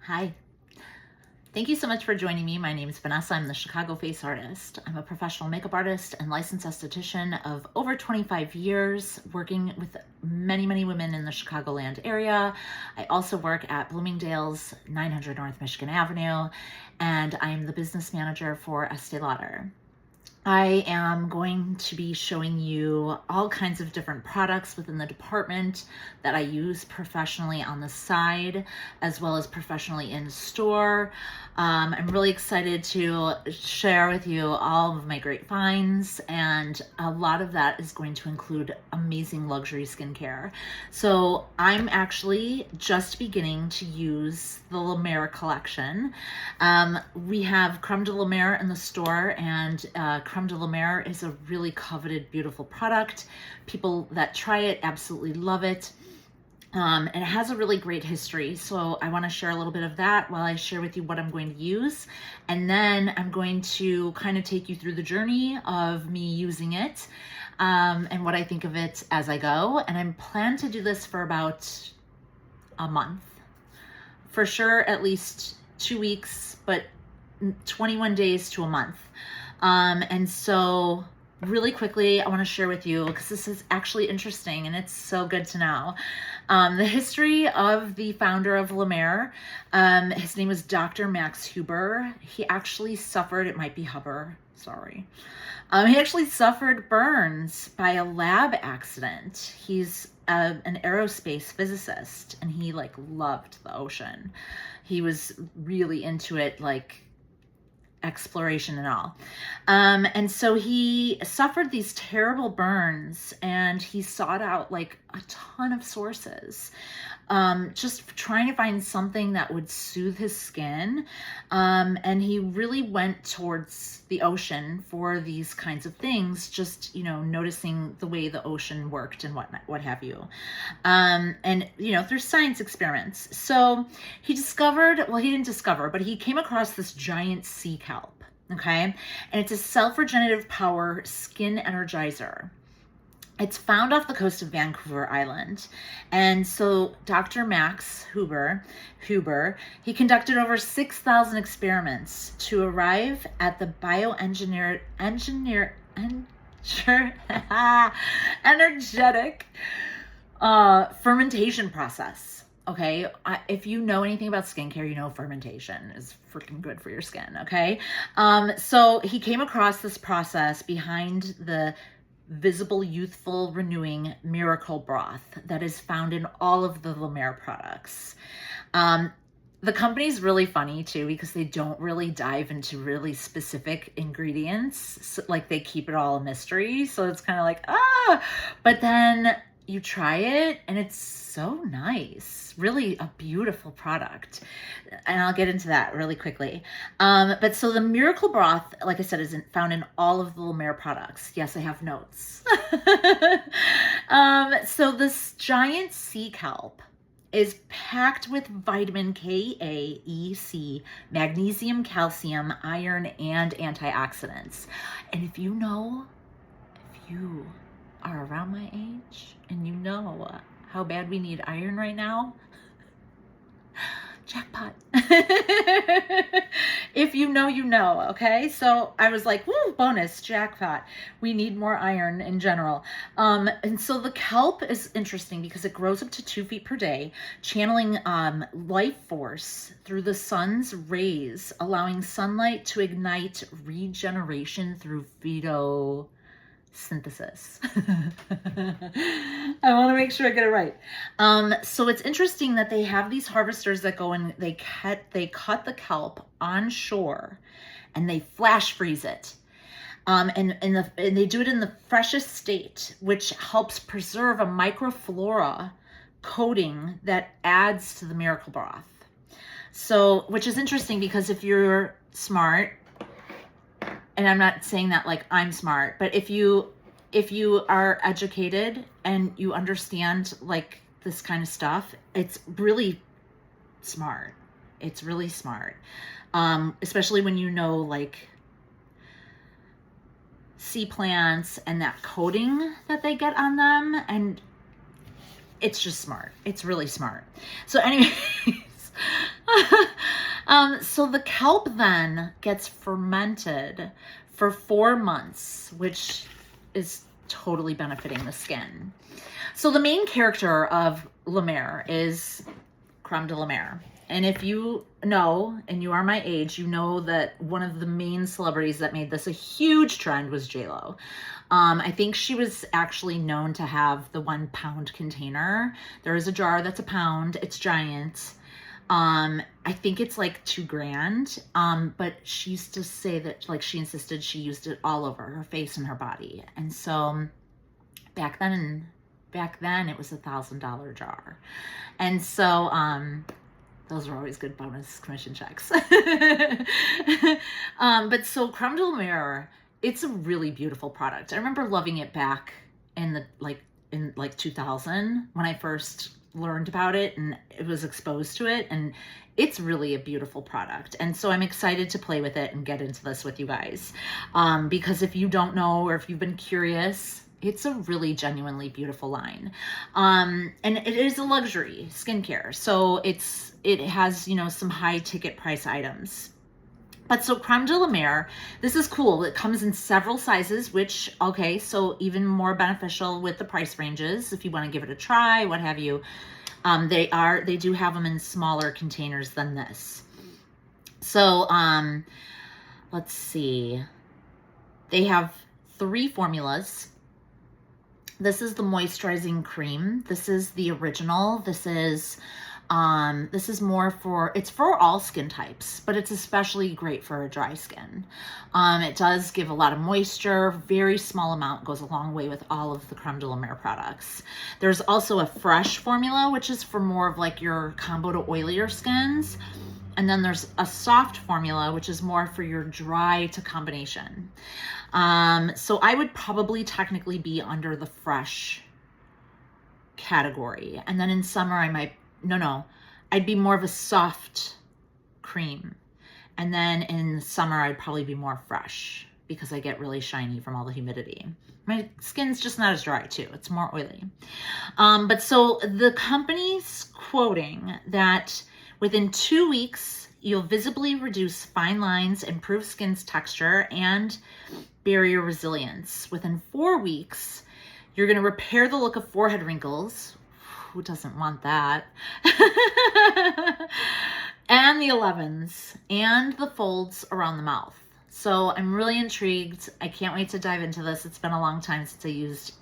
Hi. Thank you so much for joining me. My name is Vanessa. I'm the Chicago Face Artist. I'm a professional makeup artist and licensed esthetician of over 25 years, working with many, many women in the Chicagoland area. I also work at Bloomingdale's 900 North Michigan Avenue, and I'm the business manager for Estee Lauder. I am going to be showing you all kinds of different products within the department that I use professionally on the side, as well as professionally in store. I'm really excited to share with you all of my great finds, and a lot of that is going to include amazing luxury skincare. So I'm actually just beginning to use the La Mer collection. We have Creme de la Mer in the store, and Creme de la Mer is a really coveted, beautiful product. People that try it absolutely love it. And it has a really great history. So I want to share a little bit of that while I share with you what I'm going to use. And then I'm going to kind of take you through the journey of me using it, and what I think of it as I go. And I'm planning to do this for about a month. For sure, at least 2 weeks, but 21 days to a month. And so really quickly, I want to share with you, because this is actually interesting and it's so good to know, the history of the founder of La Mer. His name was Dr. Max Huber. He actually suffered, it might be Huber, sorry. He actually suffered burns by a lab accident. He's an aerospace physicist, and he loved the ocean. He was really into it, like exploration and all. And so he suffered these terrible burns, and he sought out like a ton of sources, just trying to find something that would soothe his skin. And he really went towards the ocean for these kinds of things, just, noticing the way the ocean worked and what have you. And, through science experiments. So he discovered, well, he didn't discover, but he came across this giant sea kelp. Okay. And it's a self-regenerative power skin energizer. It's found off the coast of Vancouver Island. And so Dr. Max Huber, he conducted over 6,000 experiments to arrive at the energetic fermentation process. Okay, if you know anything about skincare, you know fermentation is freaking good for your skin, okay? So he came across this process behind the visible, youthful, renewing miracle broth that is found in all of the La Mer products. The company's really funny too, because they don't really dive into really specific ingredients. So, they keep it all a mystery. So it's kind of like, but then you try it and it's so nice. Really a beautiful product. And I'll get into that really quickly. But so the miracle broth, like I said, is found in all of the La Mer products. Yes, I have notes. So this giant sea kelp is packed with vitamin K, A, E, C, magnesium, calcium, iron, and antioxidants. And if you are around my age and you know how bad we need iron right now, jackpot. If you know, okay? So I was like, woo, bonus, jackpot. We need more iron in general. And so the kelp is interesting because it grows up to 2 feet per day, channeling life force through the sun's rays, allowing sunlight to ignite regeneration through photosynthesis. I want to make sure I get it right. So it's interesting that they have these harvesters that go and they cut the kelp on shore and they flash freeze it. And they do it in the freshest state, which helps preserve a microflora coating that adds to the miracle broth. So, which is interesting because if you're smart, and I'm not saying that like I'm smart, but if you are educated and you understand like this kind of stuff, it's really smart. It's really smart. Especially when you know like sea plants and that coating that they get on them, and it's just smart. It's really smart. So anyways, So the kelp then gets fermented for 4 months, which is totally benefiting the skin. So the main character of La Mer is Creme de la Mer. And if you know, and you are my age, you know that one of the main celebrities that made this a huge trend was J-Lo. I think she was actually known to have the 1 pound container. There is a jar that's a pound. It's giant. I think it's like $2,000. But she used to say that, like, she insisted she used it all over her face and her body. And so back then it was $1,000 jar. And so, those are always good bonus commission checks. But so Creme de la Mer, it's a really beautiful product. I remember loving it back in 2000 when I first learned about it and it was exposed to it, and it's really a beautiful product. And so I'm excited to play with it and get into this with you guys, because if you don't know, or if you've been curious, it's a really genuinely beautiful line. And it is a luxury skincare, so it has, you know, some high ticket price items. But so Creme de la Mer, this is cool. It comes in several sizes, which, okay, so even more beneficial with the price ranges if you want to give it a try, what have you. They do have them in smaller containers than this. So let's see. They have 3 formulas. This is the moisturizing cream. This is the original. This is more for, it's for all skin types, but it's especially great for a dry skin. It does give a lot of moisture. Very small amount goes a long way with all of the Creme de la Mer products. There's also a fresh formula, which is for more of like your combo to oilier skins. And then there's a soft formula, which is more for your dry to combination. So I would probably technically be under the fresh category. And then in summer, I might, I'd be more of a soft cream. And then in summer, I'd probably be more fresh because I get really shiny from all the humidity. My skin's just not as dry too. It's more oily. But so the company's quoting that within 2 weeks, you'll visibly reduce fine lines, improve skin's texture, and barrier resilience. Within 4 weeks, you're going to repair the look of forehead wrinkles. Who doesn't want that? And the 11s, and the folds around the mouth. So I'm really intrigued. I can't wait to dive into this. It's been a long time since I used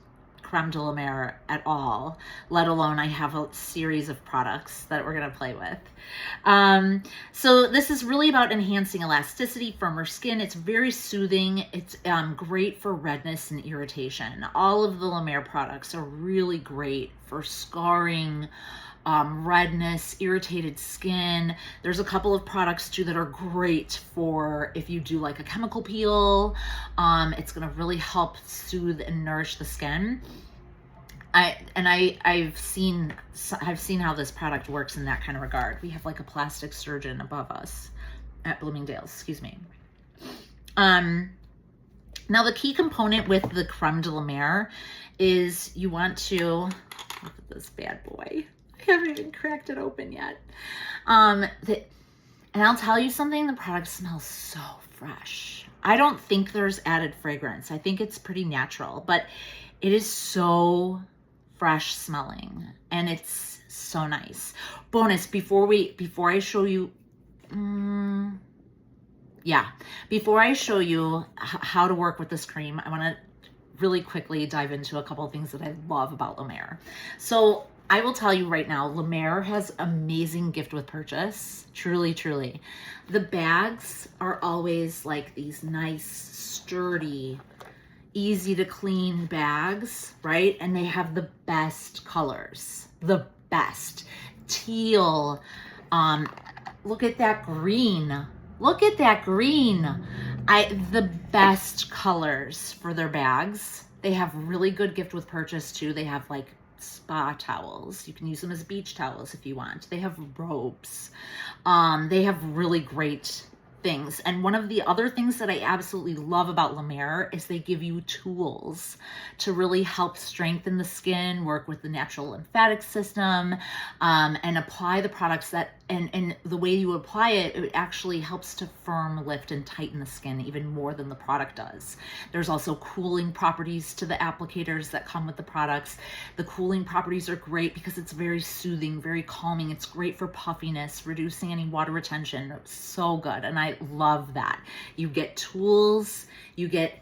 Creme de la Mer at all, let alone I have a series of products that we're going to play with. So this is really about enhancing elasticity, firmer skin. It's very soothing. It's great for redness and irritation. All of the La Mer products are really great for scarring, redness, irritated skin. There's a couple of products too that are great for if you do like a chemical peel. It's going to really help soothe and nourish the skin. I've seen how this product works in that kind of regard. We have like a plastic surgeon above us at Bloomingdale's, excuse me. Now the key component with the Creme de la Mer is you want to, look at this bad boy. I haven't even cracked it open yet. And I'll tell you something, the product smells so fresh. I don't think there's added fragrance. I think it's pretty natural, but it is so fresh smelling and it's so nice. Bonus, before I show you, before I show you how to work with this cream, I want to really quickly dive into a couple of things that I love about La Mer. So I will tell you right now, La Mer has amazing gift with purchase. Truly, truly. The bags are always like these nice, sturdy, easy to clean bags, right? And they have the best colors, the best. Teal, look at that green. Look at that green. The best colors for their bags. They have really good gift with purchase too. They have like spa towels. You can use them as beach towels if you want. They have robes. They have really great things. And one of the other things that I absolutely love about La Mer is they give you tools to really help strengthen the skin, work with the natural lymphatic system, and apply the products that, and the way you apply it, it actually helps to firm, lift, and tighten the skin even more than the product does. There's also cooling properties to the applicators that come with the products. The cooling properties are great because it's very soothing, very calming. It's great for puffiness, reducing any water retention. So good. And I love that. You get tools, you get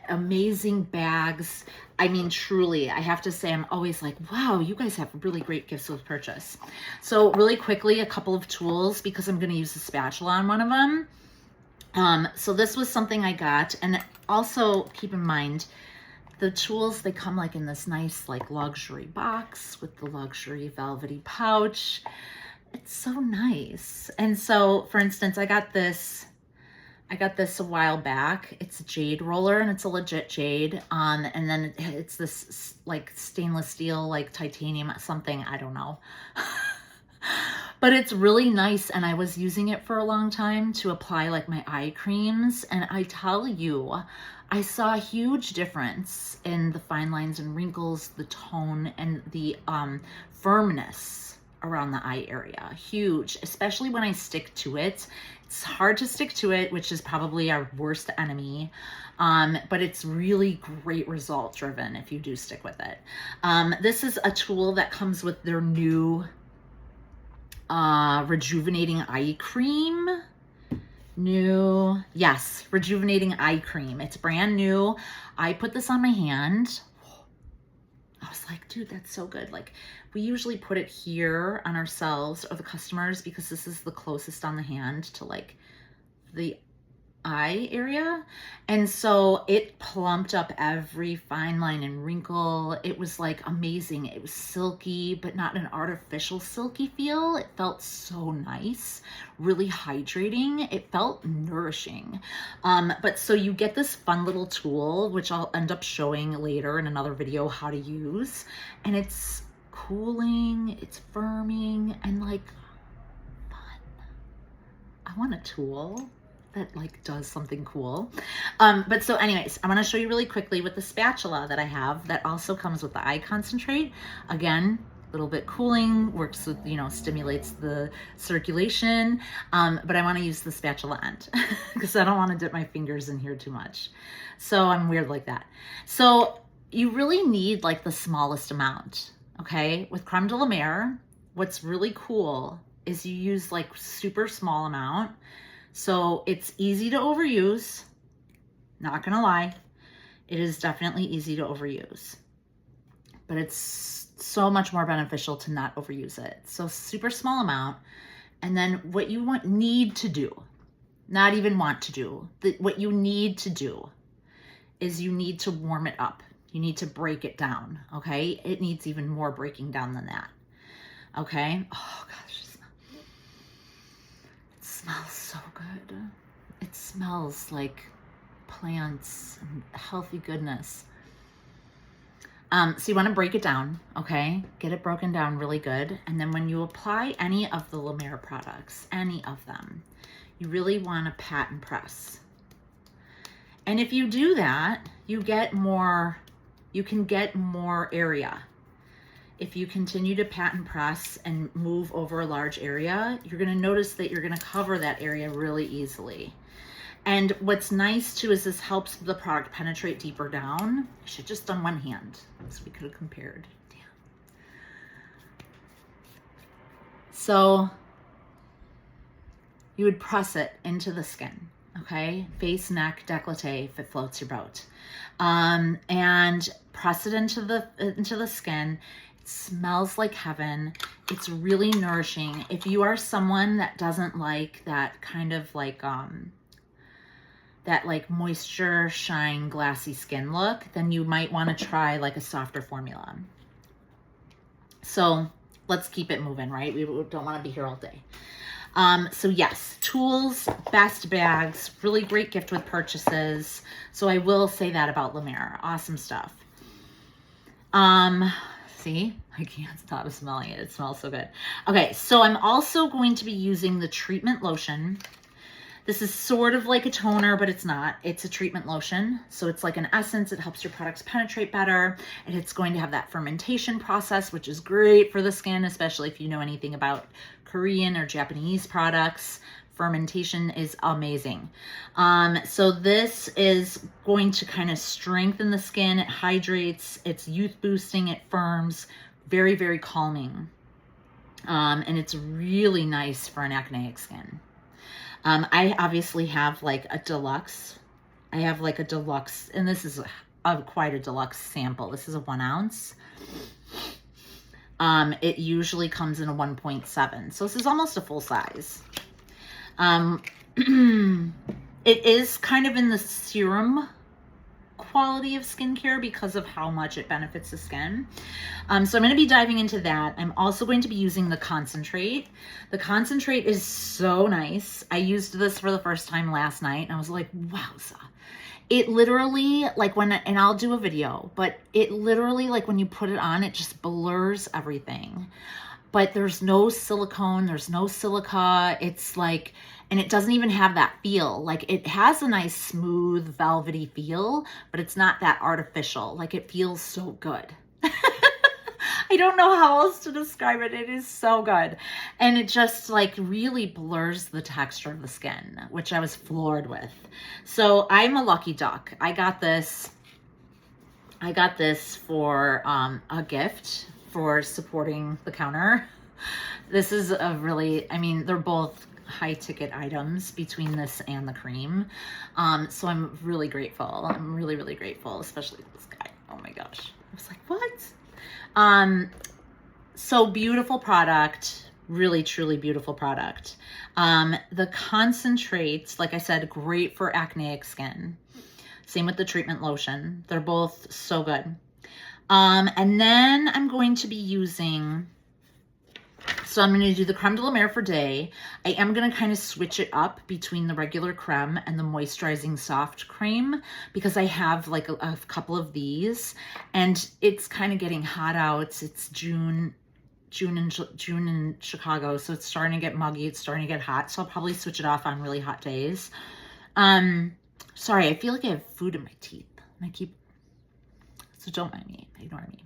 amazing bags. I mean, truly, I have to say, I'm always like, wow, you guys have really great gifts with purchase. So really quickly, a couple of tools, because I'm going to use the spatula on one of them. So this was something I got. And also keep in mind, the tools, they come like in this nice like luxury box with the luxury velvety pouch. It's so nice. And so, for instance, I got this a while back. It's a jade roller, and it's a legit jade. And then it's this like stainless steel, like titanium something, I don't know. But it's really nice, and I was using it for a long time to apply like my eye creams, and I tell you, I saw a huge difference in the fine lines and wrinkles, the tone, and the firmness around the eye area. Huge, especially when I stick to it. It's hard to stick to it, which is probably our worst enemy. But it's really great result driven if you do stick with it. This is a tool that comes with their new rejuvenating eye cream. Rejuvenating eye cream. It's brand new. I put this on my hand. I was like, dude, that's so good. Like, we usually put it here on ourselves or the customers because this is the closest on the hand to like the eye area. And so it plumped up every fine line and wrinkle. It was like amazing. It was silky, but not an artificial silky feel. It felt so nice, really hydrating. It felt nourishing. But so you get this fun little tool, which I'll end up showing later in another video how to use. And it's cooling, it's firming, and like fun. I want a tool that like does something cool. But so anyways, I'm going to show you really quickly with the spatula that I have that also comes with the eye concentrate. Again, a little bit cooling, works with, you know, stimulates the circulation. But I want to use the spatula end because I don't want to dip my fingers in here too much. So I'm weird like that. So you really need like the smallest amount. Okay. With Creme de la Mer, what's really cool is you use like super small amount. So it's easy to overuse, not gonna lie. It is definitely easy to overuse, but it's so much more beneficial to not overuse it. So super small amount. And then what you need to do, not even want to do, what you need to do is you need to warm it up. You need to break it down, okay? It needs even more breaking down than that, okay? Oh gosh. Smells so good. It smells like plants and healthy goodness. So you want to break it down, okay? Get it broken down really good. And then when you apply any of the La Mer products, any of them, you really want to pat and press. And if you do that, you can get more area. If you continue to pat and press and move over a large area, you're going to notice that you're going to cover that area really easily. And what's nice too is this helps the product penetrate deeper down. I should have just done one hand so we could have compared. Damn. So you would press it into the skin, okay? Face, neck, décolleté, if it floats your boat. And press it into the skin. Smells like heaven. It's really nourishing. If you are someone that doesn't like that kind of like that like moisture, shine, glassy skin look, then you might want to try like a softer formula. So let's keep it moving, right? We don't want to be here all day. So yes, tools, best bags, really great gift with purchases. So I will say that about La Mer. Awesome stuff. See, I can't stop smelling it. It smells so good. Okay, so I'm also going to be using the treatment lotion This is sort of like a toner, but it's not. It's a treatment lotion. So it's like an essence. It helps your products penetrate better. And it's going to have that fermentation process, which is great for the skin, especially if you know anything about Korean or Japanese products. Fermentation is amazing. So this is going to kind of strengthen the skin. It hydrates, it's youth boosting, it firms, very, very calming. And it's really nice for an acneic skin. I obviously have like a deluxe. I have like a deluxe, and this is quite a deluxe sample. This is a 1 ounce. It usually comes in a 1.7. So this is almost a full size. It is kind of in the serum quality of skincare because of how much it benefits the skin. So I'm going to be diving into that. I'm also going to be using the concentrate. The concentrate is so nice. I used this for the first time last night and I was like, wowza. It literally, like and I'll do a video, but it literally, like when you put it on, it just blurs everything. But there's no silicone, there's no silica. It's like, and it doesn't even have that feel. Like it has a nice smooth velvety feel, but it's not that artificial. Like it feels so good. I don't know how else to describe it. It is so good. And it just like really blurs the texture of the skin, which I was floored with. So I'm a lucky duck. I got this for a gift for supporting the counter. This is a really, I mean, they're both high ticket items between this and the cream. So I'm really grateful. I'm really, really grateful, especially this guy. Oh my gosh. I was like, what? So beautiful product, really, truly beautiful product. The concentrates, like I said, great for acneic skin. Same with the treatment lotion. They're both so good. And then I'm going to be using, so I'm going to do the creme de la mer for day. I am going to kind of switch it up between the regular creme and the moisturizing soft cream because I have like a couple of these and it's kind of getting hot out. It's June in Chicago, so it's starting to get muggy. It's starting to get hot, so I'll probably switch it off on really hot days. Sorry, I feel like I have food in my teeth and so don't mind me, ignore me.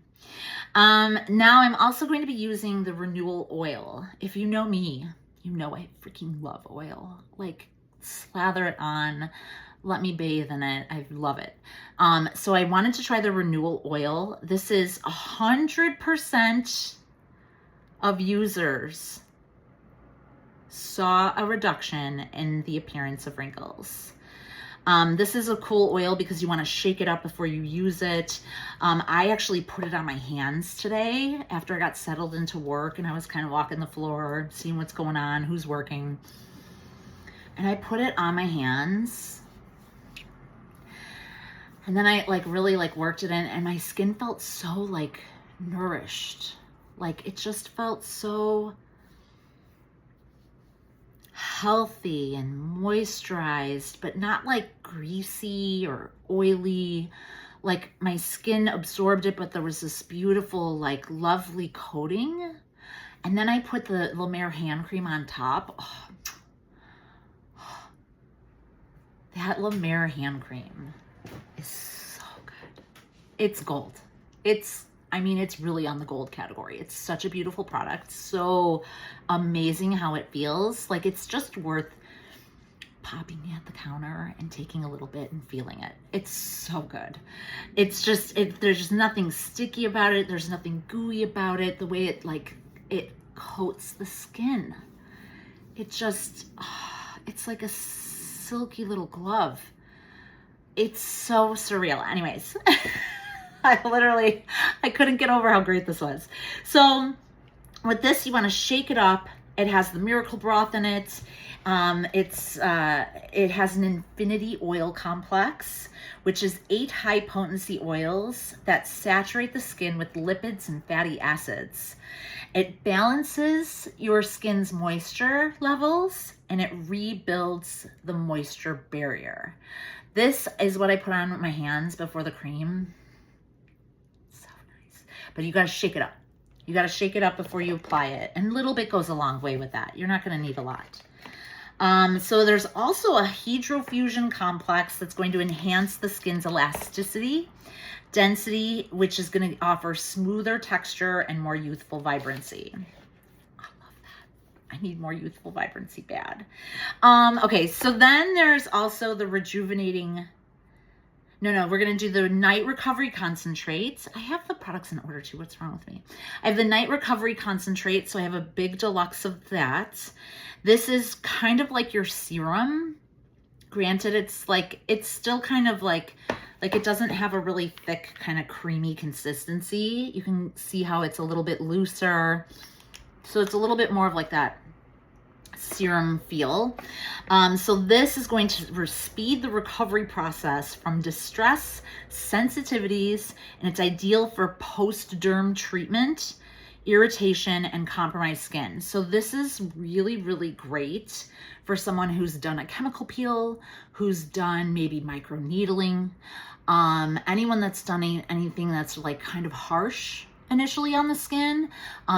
Now I'm also going to be using the renewal oil. If you know me, you know I freaking love oil. Like slather it on, let me bathe in it. I love it. So I wanted to try the renewal oil. This is 100% of users saw a reduction in the appearance of wrinkles. This is a cool oil because you want to shake it up before you use it. I actually put it on my hands today after I got settled into work and I was kind of walking the floor, seeing what's going on, who's working. And I put it on my hands. And then I like really like worked it in and my skin felt so like nourished. Like it just felt so healthy and moisturized, but not like greasy or oily. Like my skin absorbed it, but there was this beautiful, like lovely coating. And then I put the La Mer hand cream on top. Oh, that La Mer hand cream is so good. It's gold. I mean, it's really on the gold category. It's such a beautiful product. So amazing how it feels. Like it's just worth popping at the counter and taking a little bit and feeling it. It's so good. It's just, there's just nothing sticky about it. There's nothing gooey about it. The way it coats the skin. It just, it's like a silky little glove. It's so surreal. Anyways. I couldn't get over how great this was. So with this, you want to shake it up. It has the miracle broth in it. It has an infinity oil complex, which is 8 high potency oils that saturate the skin with lipids and fatty acids. It balances your skin's moisture levels and it rebuilds the moisture barrier. This is what I put on with my hands before the cream. But you got to shake it up. You got to shake it up before you apply it. And a little bit goes a long way with that. You're not going to need a lot. So there's also a hydrofusion complex that's going to enhance the skin's elasticity, density, which is going to offer smoother texture and more youthful vibrancy. I love that. I need more youthful vibrancy bad. Okay, so then there's also the rejuvenating. No, we're going to do the night recovery concentrates. I have the products in order too. What's wrong with me? I have the night recovery concentrate, so I have a big deluxe of that. This is kind of like your serum. Granted, it's still kind of like it doesn't have a really thick kind of creamy consistency. You can see how it's a little bit looser. So it's a little bit more of like that serum feel. So this is going to speed the recovery process from distress, sensitivities, and it's ideal for post-derm treatment, irritation, and compromised skin. So this is really, really great for someone who's done a chemical peel, who's done maybe microneedling, anyone that's done anything that's like kind of harsh initially on the skin.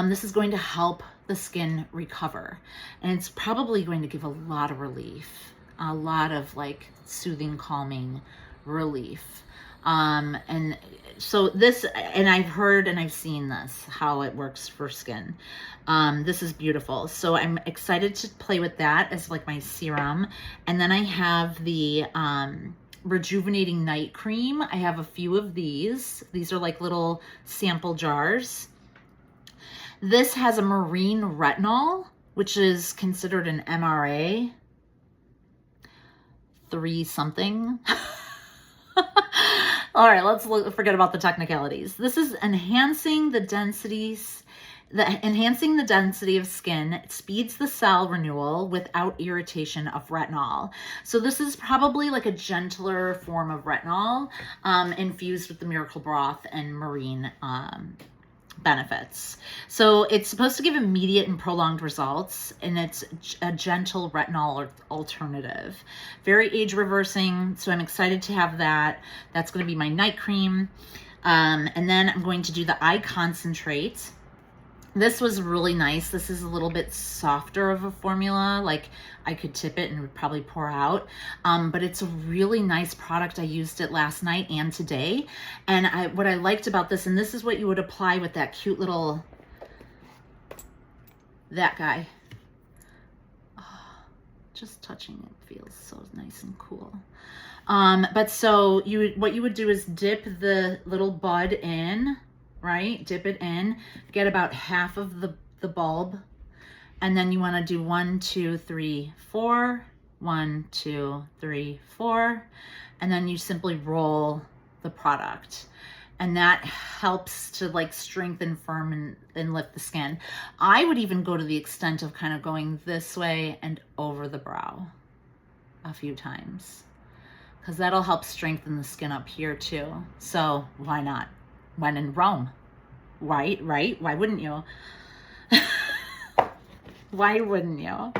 This is going to help the skin recover, and it's probably going to give a lot of relief, a lot of like soothing, calming relief. And so this, and I've heard and I've seen this, how it works for skin. This is beautiful. So I'm excited to play with that as like my serum. And then I have the rejuvenating night cream. I have a few of these. These are like little sample jars. This has a marine retinol, which is considered an MRA 3 something. All right, let's forget about the technicalities. This is enhancing the density of skin. It speeds the cell renewal without irritation of retinol. So this is probably like a gentler form of retinol, infused with the miracle broth and marine benefits. So it's supposed to give immediate and prolonged results, and it's a gentle retinol alternative. Very age reversing, so I'm excited to have that. That's going to be my night cream. And then I'm going to do the eye concentrate. This was really nice. This is a little bit softer of a formula. Like I could tip it and it would probably pour out. But it's a really nice product. I used it last night and today. And what I liked about this, and this is what you would apply with that cute little, that guy. Oh, just touching it feels so nice and cool. But so what you would do is dip the little bud in, right? Dip it in, get about half of the bulb, and then you want to do 1, 2, 3, 4, 1, 2, 3, 4, and then you simply roll the product, and that helps to like strengthen, firm, and lift the skin. I would even go to the extent of kind of going this way and over the brow a few times, because that'll help strengthen the skin up here too. So why not? When in Rome, right? Why wouldn't you? Why wouldn't you?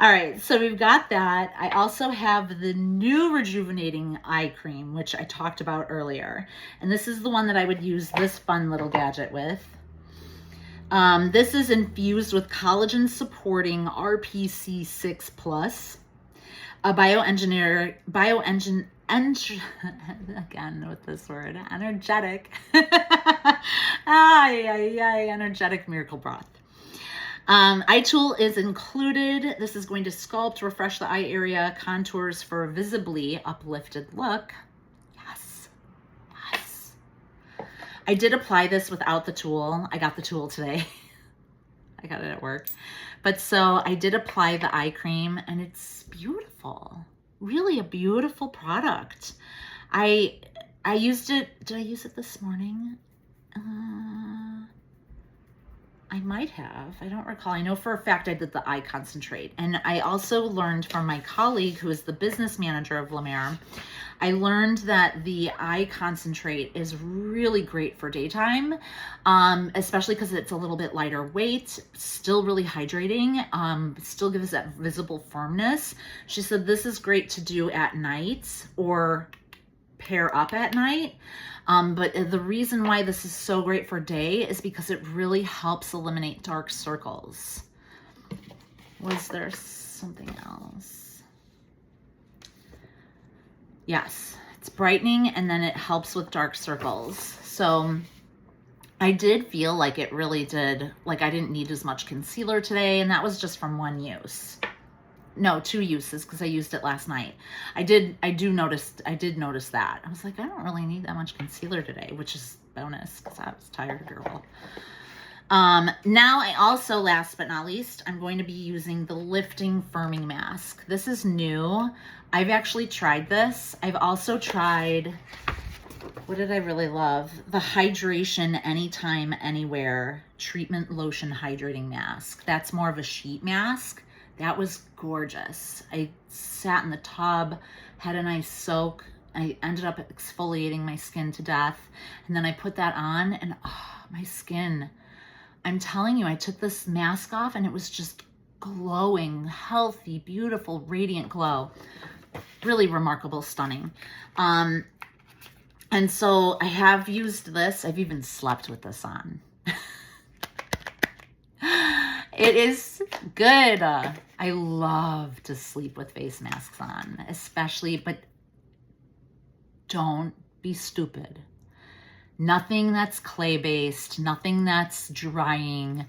All right, so we've got that. I also have the new rejuvenating eye cream, which I talked about earlier. And this is the one that I would use this fun little gadget with. This is infused with collagen supporting RPC6+, a again with this word, energetic. Energetic miracle broth. Eye tool is included. This is going to sculpt, refresh the eye area, contours for a visibly uplifted look. Yes. I did apply this without the tool. I got the tool today. I got it at work. But so I did apply the eye cream, and it's beautiful. Really a beautiful product. I used it. Did I use it this morning? I might have. I don't recall. I know for a fact I did the eye concentrate. And I also learned from my colleague, who is the business manager of Mer, I learned that the eye concentrate is really great for daytime, especially because it's a little bit lighter weight, still really hydrating, still gives that visible firmness. She said this is great to do at night or pair up at night. But the reason why this is so great for day is because it really helps eliminate dark circles. Was there something else? Yes, it's brightening, and then it helps with dark circles. So I did feel like it really did, like I didn't need as much concealer today, and that was just from one use. No, 2 uses, because I used it last night. I did notice that. I was like, I don't really need that much concealer today, which is bonus, because I was tired, girl. Now I also, last but not least, I'm going to be using the Lifting Firming Mask. This is new. I've actually tried this. I've also tried, what did I really love? The Hydration Anytime, Anywhere Treatment Lotion Hydrating Mask. That's more of a sheet mask. That was gorgeous. I sat in the tub, had a nice soak. I ended up exfoliating my skin to death. And then I put that on, and oh, my skin, I'm telling you, I took this mask off and it was just glowing, healthy, beautiful, radiant glow. Really remarkable, stunning. And so I have used this. I've even slept with this on. It is good. I love to sleep with face masks on, especially, but don't be stupid. Nothing that's clay-based, nothing that's drying,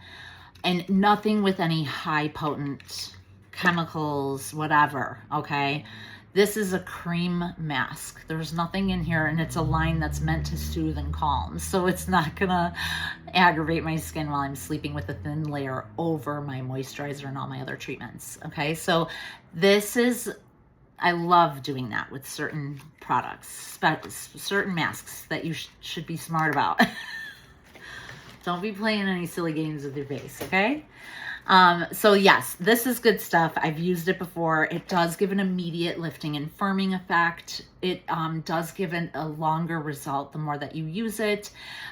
and nothing with any high potent chemicals, whatever, okay? This is a cream mask. There's nothing in here, and it's a line that's meant to soothe and calm. So it's not gonna aggravate my skin while I'm sleeping with a thin layer over my moisturizer and all my other treatments, okay? So this is, I love doing that with certain products, certain masks that you should be smart about. Don't be playing any silly games with your face, okay? So yes, this is good stuff. I've used it before. It does give an immediate lifting and firming effect. It does give a longer result the more that you use it.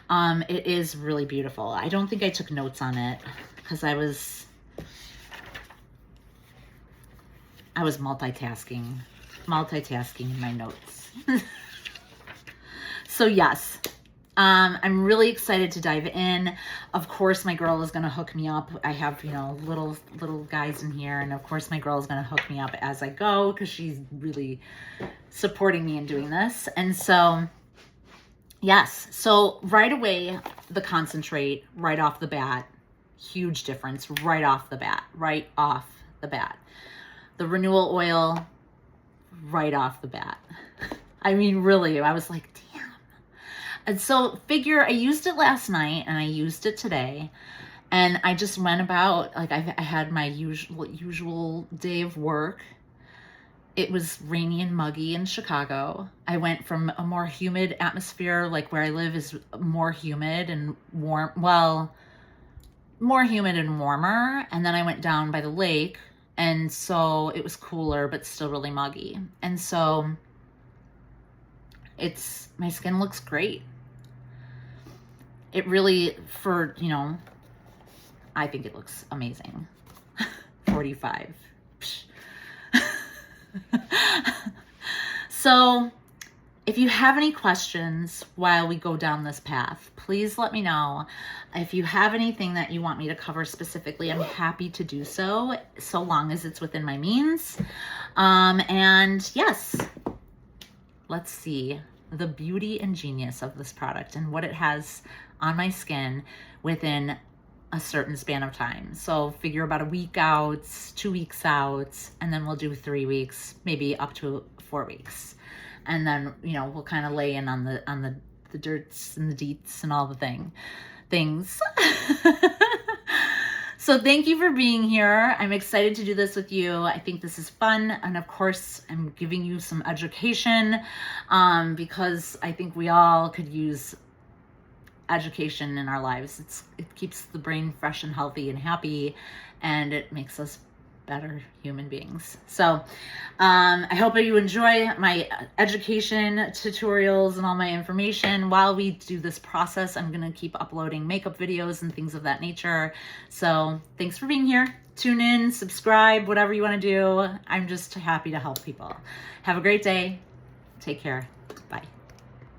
It is really beautiful. I don't think I took notes on it because I was multitasking in my notes. So yes, I'm really excited to dive in. Of course, my girl is going to hook me up. I have, you know, little guys in here. And of course, my girl is going to hook me up as I go because she's really supporting me in doing this. And so, yes. So right away, the concentrate right off the bat, huge difference right off the bat. The renewal oil right off the bat. I mean, really, I was like, damn. And so figure, I used it last night and I used it today, and I just went about, like I had my usual day of work. It was rainy and muggy in Chicago. I went from a more humid atmosphere, like where I live is more humid and warm, well, more humid and warmer. And then I went down by the lake, and so it was cooler, but still really muggy. And so my skin looks great. It really, for, you know, I think it looks amazing. 45. So if you have any questions while we go down this path, please let me know. If you have anything that you want me to cover specifically, I'm happy to do so long as it's within my means. And yes, let's see the beauty and genius of this product and what it has on my skin within a certain span of time. So figure about a week out, 2 weeks out, and then we'll do 3 weeks, maybe up to 4 weeks. And then, you know, we'll kind of lay in on the dirts and the deets and all the things. So thank you for being here. I'm excited to do this with you. I think this is fun. And of course, I'm giving you some education because I think we all could use education in our lives. It keeps the brain fresh and healthy and happy, and it makes us better human beings. So I hope that you enjoy my education tutorials and all my information. While we do this process, I'm going to keep uploading makeup videos and things of that nature. So thanks for being here. Tune in, subscribe, whatever you want to do. I'm just happy to help people. Have a great day. Take care. Bye.